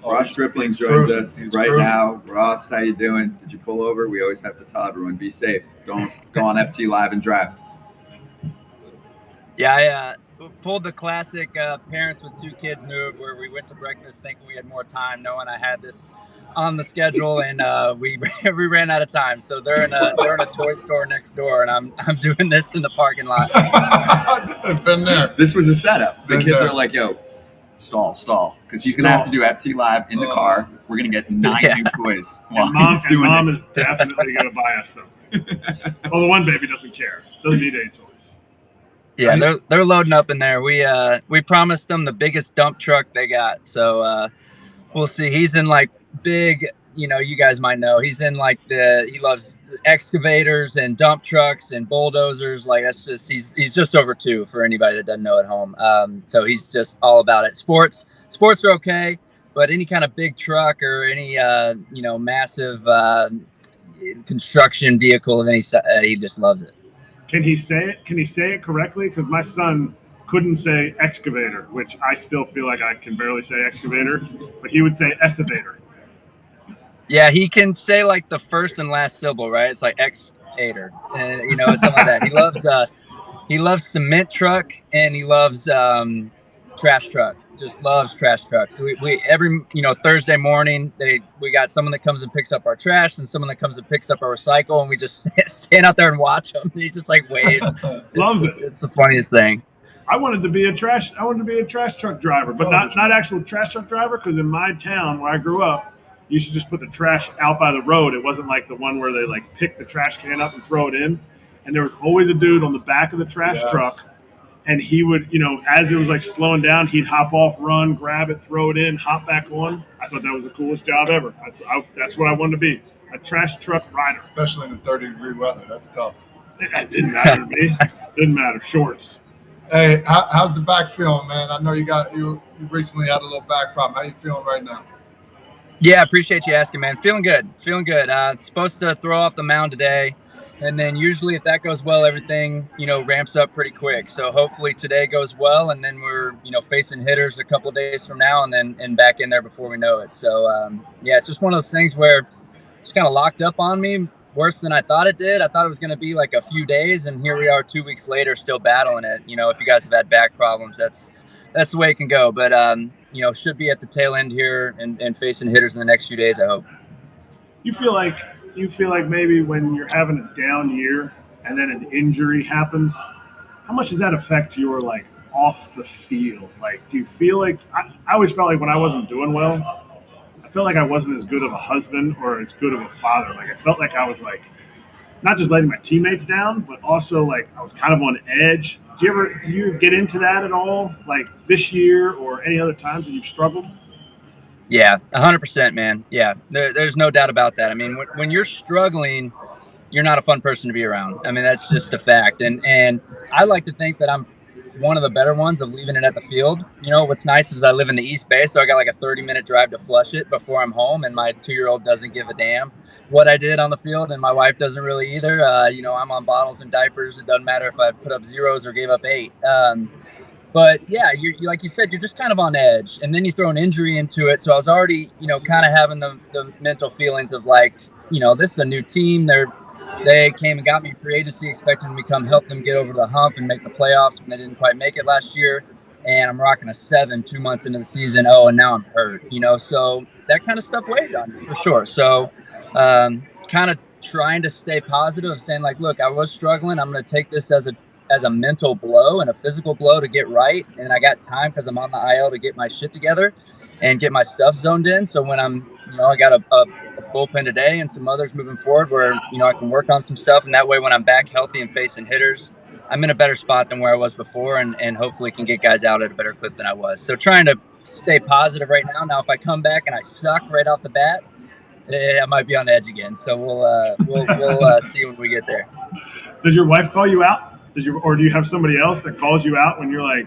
Ross Stripling joins us right now. Ross, how you doing? Did you pull over? We always have to tell everyone, be safe. Don't go on FT Live and drive. Yeah, I pulled the classic parents with two kids move where we went to breakfast thinking we had more time, knowing I had this on the schedule, and we we ran out of time. So they're in a toy store next door, and I'm doing this in the parking lot. Been there. This was a setup. The kids are like, yo, stall, because he's gonna have to do FT Live in the car. We're gonna get 9 new toys while he's doing Mom this. is definitely gonna buy us something. Well, the one baby doesn't care. Doesn't need any toys. Yeah, they're loading up in there. We promised them the biggest dump truck they got, so we'll see. He's in like big, you guys might know. He's in like he loves excavators and dump trucks and bulldozers. Like that's just he's just over 2 for anybody that doesn't know at home. So he's just all about it. Sports are okay, but any kind of big truck or any massive construction vehicle of any size, he just loves it. Can he say it? Can he say it correctly? Because my son couldn't say excavator, which I still feel like I can barely say excavator, but he would say excavator. Yeah, he can say like the first and last syllable, right? It's like excavator, and something like that. He loves cement truck and he loves trash truck. Just loves trash trucks. So we every Thursday morning we got someone that comes and picks up our trash and someone that comes and picks up our recycle, and we just stand out there and watch him. And he just like waves. Loves it. It's the funniest thing. I wanted to be a trash truck driver, but not actual trash truck driver, because in my town where I grew up, you should just put the trash out by the road. It wasn't like the one where they like pick the trash can up and throw it in. And there was always a dude on the back of the trash truck. And he would, as it was like slowing down, he'd hop off, run, grab it, throw it in, hop back on. I thought that was the coolest job ever. That's what I wanted to be, a trash truck rider. Especially in the 30-degree weather. That's tough. It didn't matter to me. Didn't matter. Shorts. Hey, how's the back feeling, man? I know you recently had a little back problem. How you feeling right now? Yeah, appreciate you asking, man. Feeling good. Supposed to throw off the mound today. And then usually if that goes well, everything, ramps up pretty quick. So hopefully today goes well, and then we're, facing hitters a couple of days from now and back in there before we know it. So, it's just one of those things where it's kind of locked up on me worse than I thought it did. I thought it was going to be like a few days, and here we are 2 weeks later still battling it. If you guys have had back problems, that's the way it can go. But, should be at the tail end here and facing hitters in the next few days, I hope. You feel like maybe when you're having a down year and then an injury happens, how much does that affect your like off the field? Like, do you feel like I always felt like when I wasn't doing well, I felt like I wasn't as good of a husband or as good of a father. Like I felt like I was like not just letting my teammates down, but also like I was kind of on edge. Do you get into that at all? Like this year or any other times that you've struggled? Yeah, 100%, man. Yeah, there's no doubt about that. I mean, when you're struggling, you're not a fun person to be around. I mean, that's just a fact. And I like to think that I'm one of the better ones of leaving it at the field. What's nice is I live in the East Bay, so I got like a 30-minute drive to flush it before I'm home, and my 2-year-old doesn't give a damn what I did on the field, and my wife doesn't really either. I'm on bottles and diapers. It doesn't matter if I put up zeros or gave up 8. But yeah, you like you said, you're just kind of on edge, and then you throw an injury into it. So I was already, kind of having the mental feelings of like, this is a new team. They came and got me free agency, expecting me to help them get over the hump and make the playoffs, and they didn't quite make it last year. And I'm rocking a 7 2 months into the season. Oh, and now I'm hurt. So that kind of stuff weighs on you for sure. So kind of trying to stay positive, saying like, look, I was struggling. I'm going to take this as a mental blow and a physical blow to get right. And I got time because I'm on the IL to get my shit together and get my stuff zoned in. So when I got a bullpen today and some others moving forward where, I can work on some stuff. And that way, when I'm back healthy and facing hitters, I'm in a better spot than where I was before, and hopefully can get guys out at a better clip than I was. So trying to stay positive right now. Now, if I come back and I suck right off the bat, I might be on edge again. So we'll see when we get there. Does your wife call you out? Or do you have somebody else that calls you out when you're like,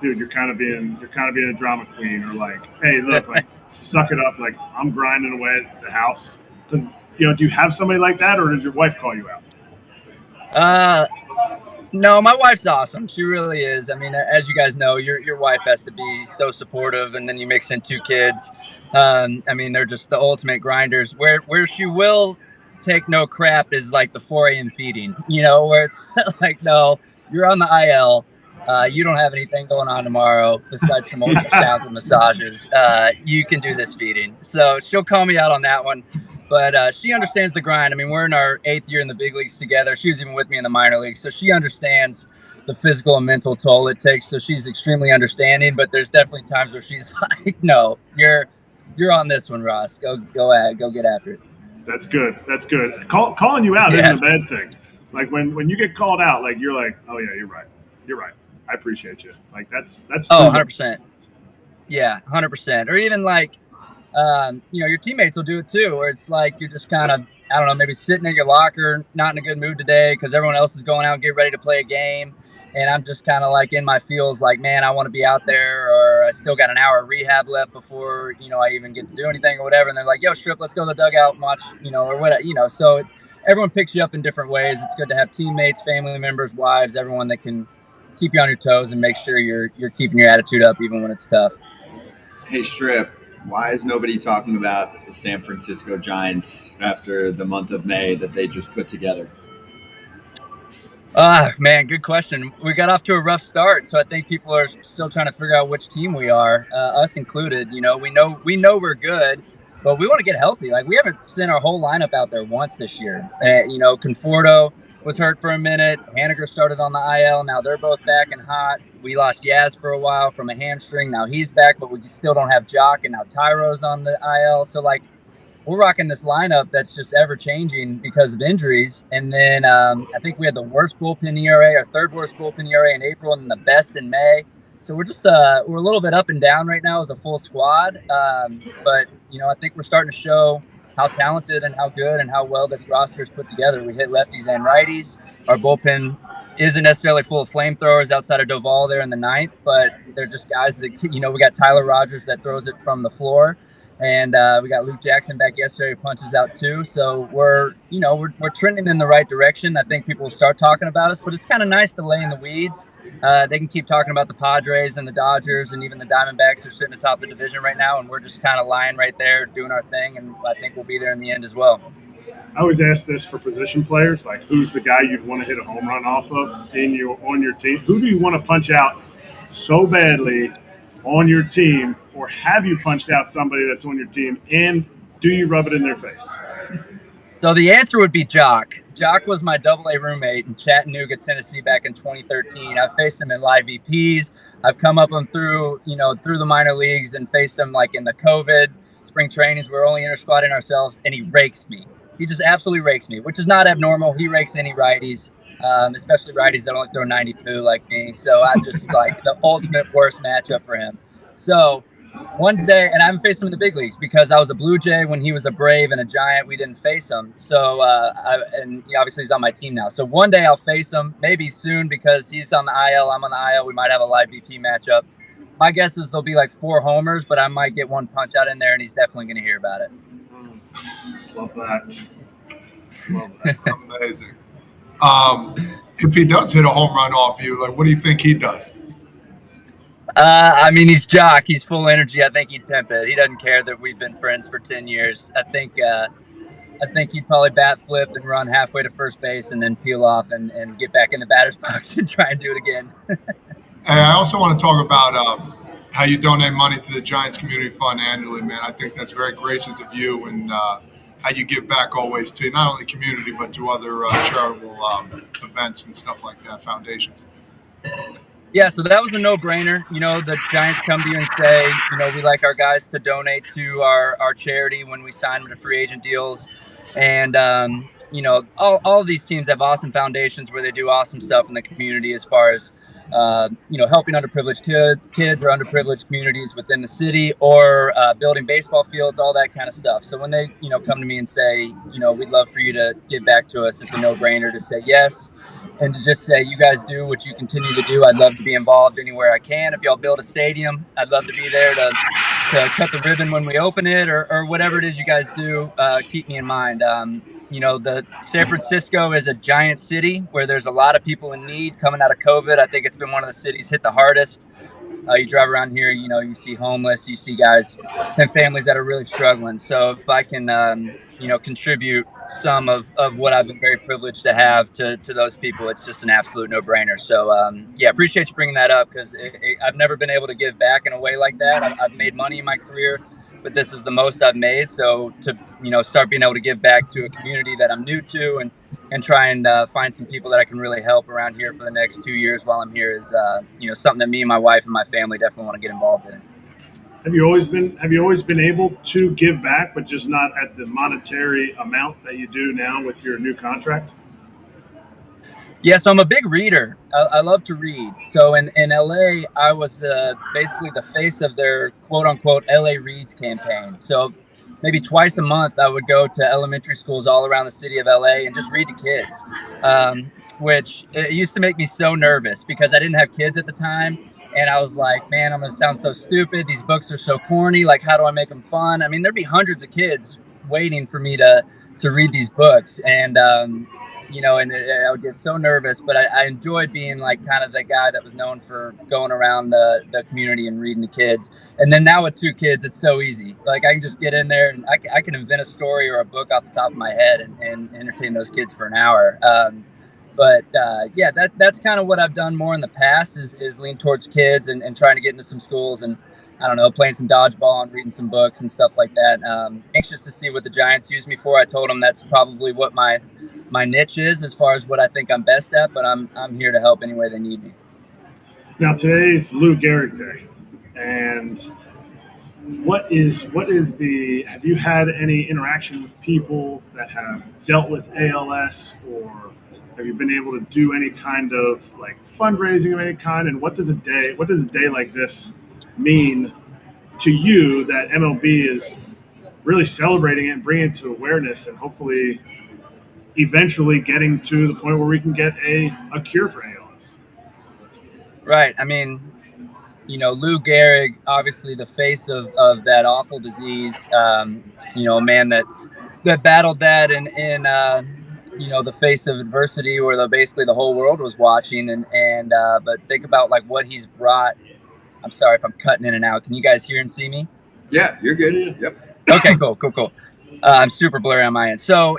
dude, you're kind of being a drama queen, or like, hey, look, like, suck it up, like I'm grinding away at the house? Do you have somebody like that, or does your wife call you out? No, my wife's awesome. She really is. I mean, as you guys know, your wife has to be so supportive, and then you mix in 2 kids. I mean, they're just the ultimate grinders. Where she will take no crap is like the 4 a.m. feeding, where it's like, no, you're on the IL. You don't have anything going on tomorrow besides some ultrasounds and massages. You can do this feeding. So she'll call me out on that one. But she understands the grind. I mean, we're in our 8th year in the big leagues together. She was even with me in the minor leagues. So she understands the physical and mental toll it takes. So she's extremely understanding. But there's definitely times where she's like, no, you're on this one, Ross. Go get after it. That's good. That's good. Calling you out isn't a bad thing. Like when you get called out, like you're like, oh yeah, you're right. You're right. I appreciate you. Like that's. Oh, 100%. Yeah, 100%. Or even like, your teammates will do it too, where it's like you're just kind of, I don't know, maybe sitting in your locker, not in a good mood today because everyone else is going out and get ready to play a game. And I'm just kind of like in my feels like, man, I want to be out there, or I still got an hour of rehab left before, I even get to do anything or whatever. And they're like, yo, Strip, let's go to the dugout and watch, or whatever, So everyone picks you up in different ways. It's good to have teammates, family members, wives, everyone that can keep you on your toes and make sure you're keeping your attitude up even when it's tough. Hey, Strip, why is nobody talking about the San Francisco Giants after the month of May that they just put together? Man, good question. We got off to a rough start, so I think people are still trying to figure out which team we are, us included. We know we're good, but we want to get healthy. Like, we haven't sent our whole lineup out there once this year. Conforto was hurt for a minute. Haniger started on the IL. Now they're both back and hot. We lost Yaz for a while from a hamstring. Now he's back, but we still don't have Jock, and now Tyro's on the IL. So, like, we're rocking this lineup that's just ever changing because of injuries. And then I think we had the worst bullpen ERA, our 3rd worst bullpen ERA in April, and then the best in May. So we're just we're a little bit up and down right now as a full squad. But I think we're starting to show how talented and how good and how well this roster is put together. We hit lefties and righties. Our bullpen isn't necessarily full of flamethrowers outside of Doval there in the 9th, but they're just guys that, we got Tyler Rogers that throws it from the floor. And we got Luke Jackson back yesterday who punches out too. So we're trending in the right direction. I think people will start talking about us, but it's kind of nice to lay in the weeds. They can keep talking about the Padres and the Dodgers and even the Diamondbacks are sitting atop the division right now, and we're just kind of lying right there doing our thing, and I think we'll be there in the end as well. I always ask this for position players, like who's the guy you'd want to hit a home run off of on your team? Who do you want to punch out so badly on your team, or have you punched out somebody that's on your team, and do you rub it in their face? So the answer would be Jock. Jock was my AA roommate in Chattanooga, Tennessee back in 2013. I've faced him in live VPs. I've come up him through the minor leagues and faced him like in the COVID spring trainings. We're only inter-squatting ourselves, and he rakes me. He just absolutely rakes me, which is not abnormal. He rakes any righties, especially righties that only throw 92 like me. So I'm just like the ultimate worst matchup for him. So one day, and I haven't faced him in the big leagues because I was a Blue Jay when he was a Brave and a Giant. We didn't face him. So, and obviously he's on my team now. So one day I'll face him, maybe soon, because he's on the IL, I'm on the IL. We might have a live VP matchup. My guess is there'll be like 4 homers, but I might get one punch out in there, and he's definitely going to hear about it. Love that. Amazing. If he does hit a home run off you, like, what do you think he does? I mean, he's Jock. He's full energy. I think he'd pimp it. He doesn't care that we've been friends for 10 years. I think he'd probably bat flip and run halfway to first base and then peel off and get back in the batter's box and try and do it again. And I also want to talk about how you donate money to the Giants Community Fund annually, man. I think that's very gracious of you, and how you give back always to not only community but to other charitable events and stuff like that, foundations. Yeah, so that was a no-brainer. The Giants come to you and say, we like our guys to donate to our charity when we sign them to free agent deals. And, all of these teams have awesome foundations where they do awesome stuff in the community as far as, helping underprivileged kids or underprivileged communities within the city, or building baseball fields, all that kind of stuff. So when they, come to me and say, we'd love for you to give back to us, it's a no-brainer to say yes. And to just say, you guys do what you continue to do. I'd love to be involved anywhere I can. If y'all build a stadium, I'd love to be there to cut the ribbon when we open it, or whatever it is you guys do, keep me in mind. The San Francisco is a giant city where there's a lot of people in need coming out of COVID. I think it's been one of the cities hit the hardest. You drive around here, you see homeless, you see guys and families that are really struggling. So if I can, contribute some of what I've been very privileged to have to those people, it's just an absolute no-brainer. So, appreciate you bringing that up, because I've never been able to give back in a way like that. I've made money in my career, but this is the most I've made. So to, start being able to give back to a community that I'm new to, and try and find some people that I can really help around here for the next 2 years while I'm here is, something that me and my wife and my family definitely want to get involved in. Have you always been able to give back, but just not at the monetary amount that you do now with your new contract? Yeah, so I'm a big reader. I love to read. So in LA, I was basically the face of their quote unquote LA Reads campaign. So maybe twice a month, I would go to elementary schools all around the city of LA and just read to kids, which it used to make me so nervous because I didn't have kids at the time. And I was like, man, I'm going to sound so stupid. These books are so corny. Like, how do I make them fun? I mean, there'd be hundreds of kids waiting for me to read these books. And, and I would get so nervous, but I enjoyed being like kind of the guy that was known for going around the community and reading to kids. And then now with 2 kids, it's so easy. Like, I can just get in there and I can invent a story or a book off the top of my head and entertain those kids for an hour. That's kind of what I've done more in the past is lean towards kids and trying to get into some schools and, I don't know, playing some dodgeball and reading some books and stuff like that. Anxious to see what the Giants use me for. I told them that's probably what my niche is as far as what I think I'm best at, but I'm here to help any way they need me. Now today's Lou Gehrig Day, and have you had any interaction with people that have dealt with ALS, or have you been able to do any kind of like fundraising of any kind? And what does a day like this mean to you that MLB is really celebrating it and bringing it to awareness, and hopefully eventually getting to the point where we can get a cure for ALS? Right. I mean, Lou Gehrig, obviously the face of that awful disease, a man that battled that in the face of adversity where basically the whole world was watching. But think about like what he's brought. I'm sorry if I'm cutting in and out. Can you guys hear and see me? Yeah, you're good. Yep. Okay, cool. I'm super blurry on my end. So,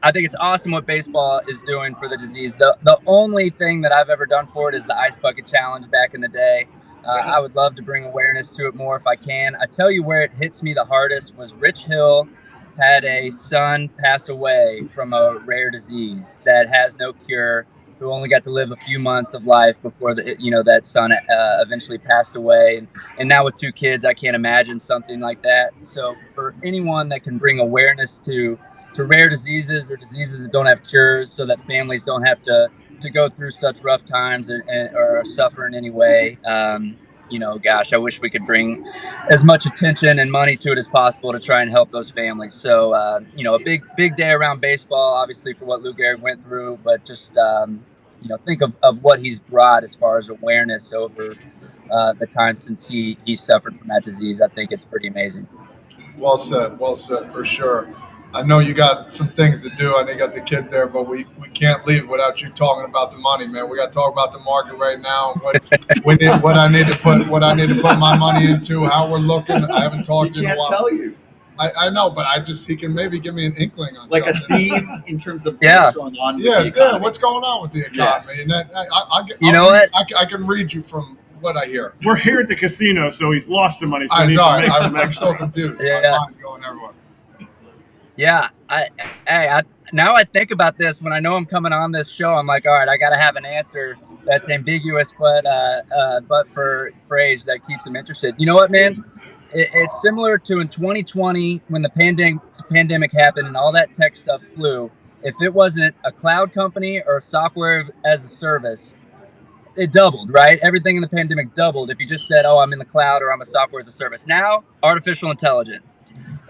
I think it's awesome what baseball is doing for the disease. The only thing that I've ever done for it is the Ice Bucket Challenge back in the day. I would love to bring awareness to it more if I can. I tell you where it hits me the hardest was Rich Hill had a son pass away from a rare disease that has no cure, who only got to live a few months of life before that son eventually passed away. And now with 2 kids, I can't imagine something like that. So for anyone that can bring awareness to rare diseases or diseases that don't have cures, so that families don't have to go through such rough times or suffer in any way. I wish we could bring as much attention and money to it as possible to try and help those families. So, a big day around baseball, obviously for what Lou Gehrig went through, but just, think of what he's brought as far as awareness over the time since he suffered from that disease. I think it's pretty amazing. Well said for sure. I know you got some things to do. I know you got the kids there, but we can't leave without you talking about the money, man. We got to talk about the market right now. What I need to put my money into, how we're looking. I haven't talked in a while. Tell you. I know, but he can maybe give me an inkling on like something. a theme in terms of what's going on. What's going on with the economy? Yeah. And I can read you from what I hear. We're here at the casino, so he's lost some money. So I'm so confused. Yeah. My mind's going everywhere. Yeah, now I think about this when I know I'm coming on this show. I'm like, all right, I got to have an answer that's ambiguous, but for age that keeps them interested. You know what, man? It's similar to in 2020 when the pandemic happened and all that tech stuff flew. If it wasn't a cloud company or software as a service, it doubled, right? Everything in the pandemic doubled. If you just said, oh, I'm in the cloud or I'm a software as a service. Now, artificial intelligence.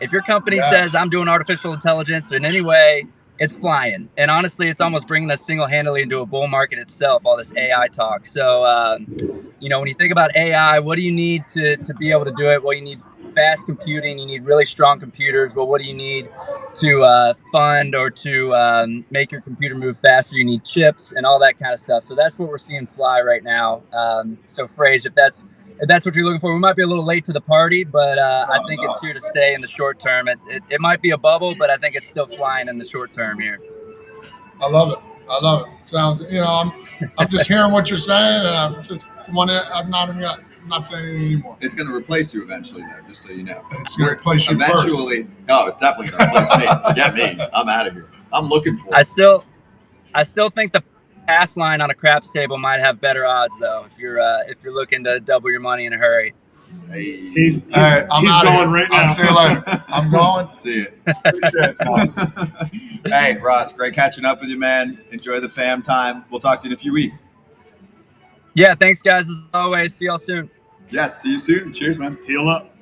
If your company says I'm doing artificial intelligence in any way, it's flying. And honestly, it's almost bringing us single-handedly into a bull market itself, all this AI talk. So, when you think about AI, what do you need to be able to do it? Well, you need fast computing. You need really strong computers. Well, what do you need to fund or to make your computer move faster? You need chips and all that kind of stuff. So that's what we're seeing fly right now. So, Frage, if that's what you're looking for, we might be a little late to the party, but I think it's here to stay in the short term. It might be a bubble, but I think it's still flying in the short term here. I love it. Sounds, I'm just hearing what you're saying, and I'm not saying anything anymore. It's going to replace you eventually, though, just so you know. It's going to replace you eventually. first. No, it's definitely going to replace me. Forget me. I'm out of here. I'm looking for it. I still think the pass line on a craps table might have better odds, though, if you're looking to double your money in a hurry. Hey. He's I'm he's out going of here. right now. I'll see you later. I'm going. See you. Appreciate it. Hey, Ross, great catching up with you, man. Enjoy the fam time. We'll talk to you in a few weeks. Yeah, thanks, guys, as always. See y'all soon. Yes, see you soon. Cheers, man. Heal up.